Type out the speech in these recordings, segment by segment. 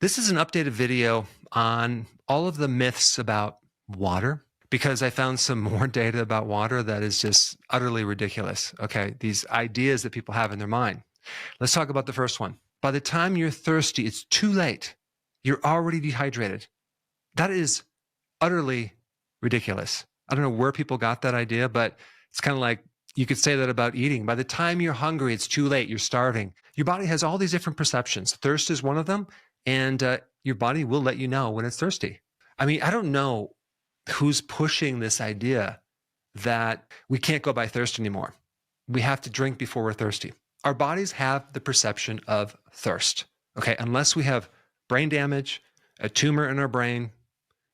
This is an updated video on all of the myths about water because I found some more data about water that is just utterly ridiculous. Okay, these ideas that people have in their mind. Let's talk about the first one. By the time you're thirsty, it's too late. You're already dehydrated. That is utterly ridiculous. I don't know where people got that idea, but it's kind of like you could say that about eating. By the time you're hungry, it's too late. You're starving. Your body has all these different perceptions. Thirst is one of them, and your body will let you know when it's thirsty. I mean, I don't know who's pushing this idea that we can't go by thirst anymore. We have to drink before we're thirsty. Our bodies have the perception of thirst, okay? Unless we have brain damage, a tumor in our brain,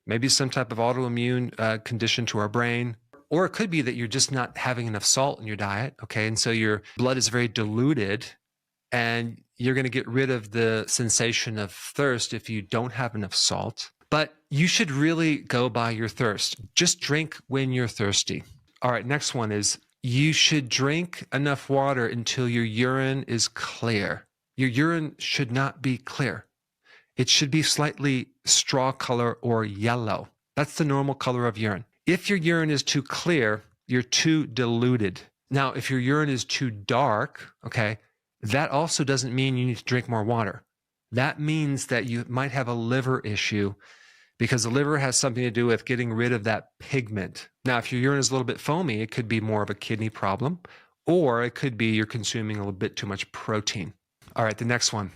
maybe some type of autoimmune condition to our brain, or it could be that you're just not having enough salt in your diet, okay? And so your blood is very diluted, and you're going to get rid of the sensation of thirst if you don't have enough salt. But you should really go by your thirst. Just drink when you're thirsty. All right, next one is you should drink enough water until your urine is clear. Your urine should not be clear. It should be slightly straw color or yellow. That's the normal color of urine. If your urine is too clear, you're too diluted. Now, if your urine is too dark, okay, that also doesn't mean you need to drink more water. That means that you might have a liver issue because the liver has something to do with getting rid of that pigment. Now, if your urine is a little bit foamy, it could be more of a kidney problem, or it could be you're consuming a little bit too much protein. All right, the next one.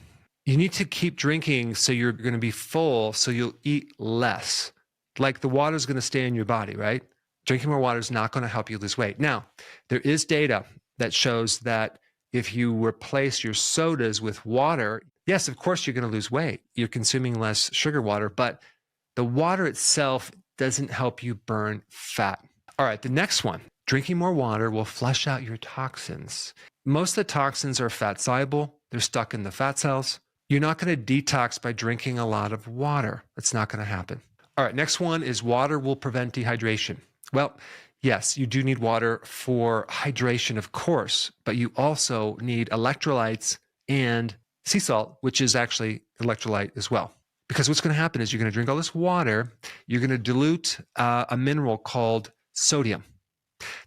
You need to keep drinking so you're going to be full, so you'll eat less. Like the water is going to stay in your body, right? Drinking more water is not going to help you lose weight. Now, there is data that shows that if you replace your sodas with water, yes, of course, you're going to lose weight. You're consuming less sugar water, but the water itself doesn't help you burn fat. All right, the next one. Drinking more water will flush out your toxins. Most of the toxins are fat soluble. They're stuck in the fat cells. You're not going to detox by drinking a lot of water. That's not going to happen. All right, next one is water will prevent dehydration. Well, yes, you do need water for hydration, of course, but you also need electrolytes and sea salt, which is actually electrolyte as well. Because what's going to happen is you're going to drink all this water, you're going to dilute a mineral called sodium.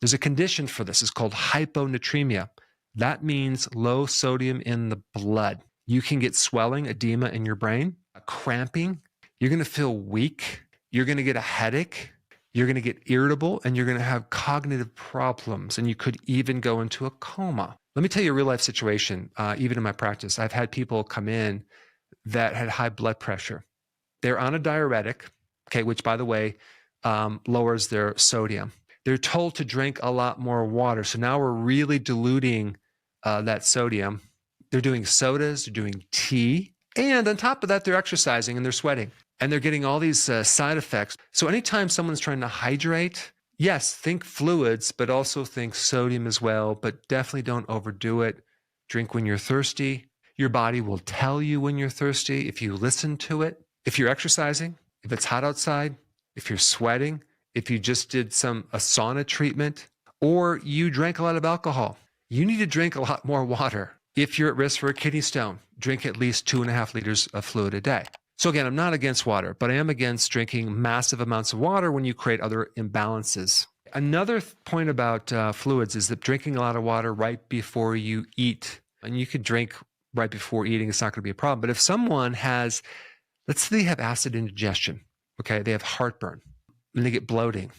There's a condition for this. It's called hyponatremia. That means low sodium in the blood. You can get swelling, edema in your brain, cramping. You're going to feel weak. You're going to get a headache. You're going to get irritable, and you're going to have cognitive problems, and you could even go into a coma. Let me tell you a real life situation. Even in my practice, I've had people come in that had high blood pressure. They're on a diuretic, okay, which by the way, lowers their sodium. They're told to drink a lot more water. So now we're really diluting that sodium. They're doing sodas, they're doing tea, and on top of that, they're exercising and they're sweating. And they're getting all these side effects. So anytime someone's trying to hydrate, yes, think fluids, but also think sodium as well, but definitely don't overdo it. Drink when you're thirsty. Your body will tell you when you're thirsty if you listen to it. If you're exercising, if it's hot outside, if you're sweating, if you just did a sauna treatment, or you drank a lot of alcohol, you need to drink a lot more water. If you're at risk for a kidney stone, drink at least 2.5 liters of fluid a day. So again, I'm not against water, but I am against drinking massive amounts of water when you create other imbalances. Another point about fluids is that drinking a lot of water right before you eat, and you could drink right before eating, it's not going to be a problem. But if someone has, let's say they have acid indigestion, okay, they have heartburn, and they get bloating,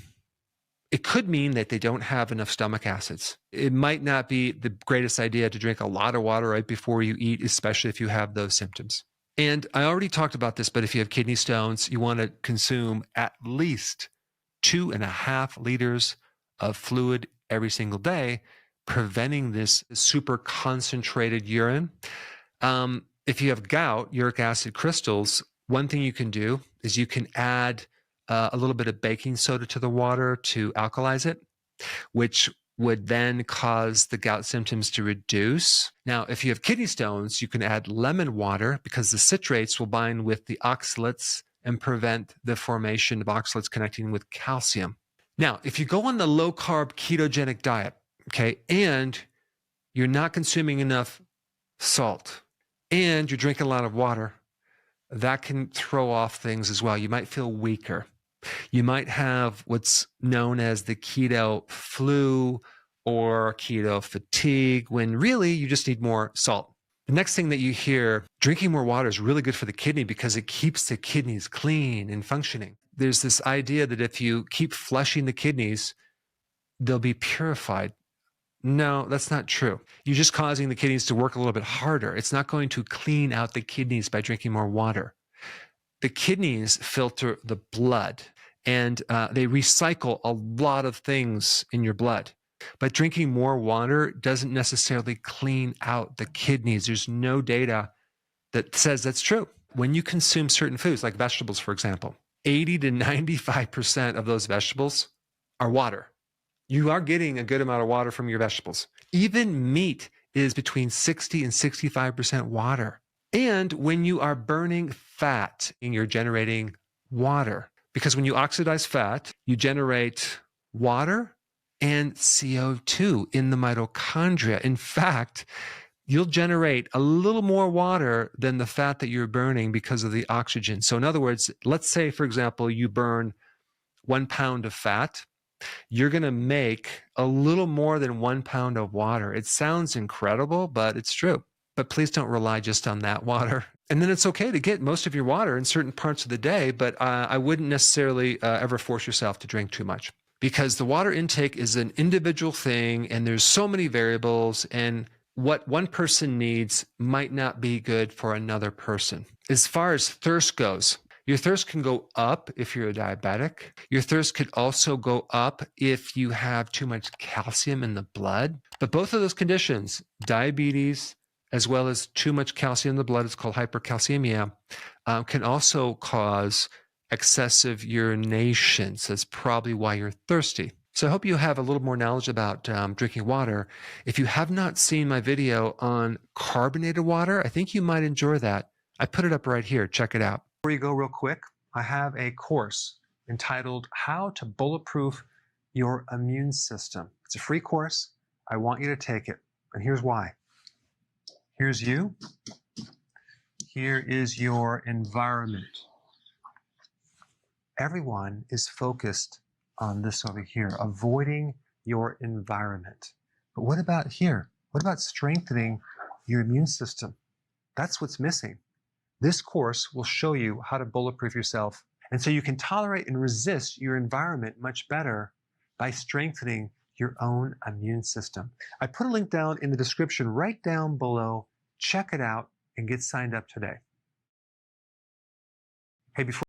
it could mean that they don't have enough stomach acids. It might not be the greatest idea to drink a lot of water right before you eat, especially if you have those symptoms. And I already talked about this, but if you have kidney stones, you want to consume at least 2.5 liters of fluid every single day, preventing this super concentrated urine. If you have gout, uric acid crystals, one thing you can do is you can add a little bit of baking soda to the water to alkalize it, which would then cause the gout symptoms to reduce. Now, if you have kidney stones, you can add lemon water because the citrates will bind with the oxalates and prevent the formation of oxalates connecting with calcium. Now, if you go on the low-carb ketogenic diet, okay, and you're not consuming enough salt, and you're drinking a lot of water, that can throw off things as well. You might feel weaker. You might have what's known as the keto flu or keto fatigue, when really you just need more salt. The next thing that you hear, drinking more water is really good for the kidney because it keeps the kidneys clean and functioning. There's this idea that if you keep flushing the kidneys, they'll be purified. No, that's not true. You're just causing the kidneys to work a little bit harder. It's not going to clean out the kidneys by drinking more water. The kidneys filter the blood, and they recycle a lot of things in your blood. But drinking more water doesn't necessarily clean out the kidneys. There's no data that says that's true. When you consume certain foods, like vegetables, for example, 80 to 95% of those vegetables are water. You are getting a good amount of water from your vegetables. Even meat is between 60 and 65% water. And when you are burning fat, you're generating water. Because when you oxidize fat, you generate water and CO2 in the mitochondria. In fact, you'll generate a little more water than the fat that you're burning because of the oxygen. So in other words, let's say, for example, you burn 1 pound of fat. You're going to make a little more than 1 pound of water. It sounds incredible, but it's true. But please don't rely just on that water. And then it's okay to get most of your water in certain parts of the day, but I wouldn't necessarily ever force yourself to drink too much, because the water intake is an individual thing and there's so many variables, and what one person needs might not be good for another person. As far as thirst goes, your thirst can go up if you're a diabetic. Your thirst could also go up if you have too much calcium in the blood. But both of those conditions, diabetes, as well as too much calcium in the blood, it's called hypercalcemia, can also cause excessive urination. So that's probably why you're thirsty. So I hope you have a little more knowledge about drinking water. If you have not seen my video on carbonated water, I think you might enjoy that. I put it up right here. Check it out. Before you go real quick, I have a course entitled How to Bulletproof Your Immune System. It's a free course. I want you to take it. And here's why. Here's you. Here is your environment. Everyone is focused on this over here, avoiding your environment. But what about here? What about strengthening your immune system? That's what's missing. This course will show you how to bulletproof yourself, and so you can tolerate and resist your environment much better by strengthening your own immune system. I put a link down in the description right down below. Check it out and get signed up today. Hey, before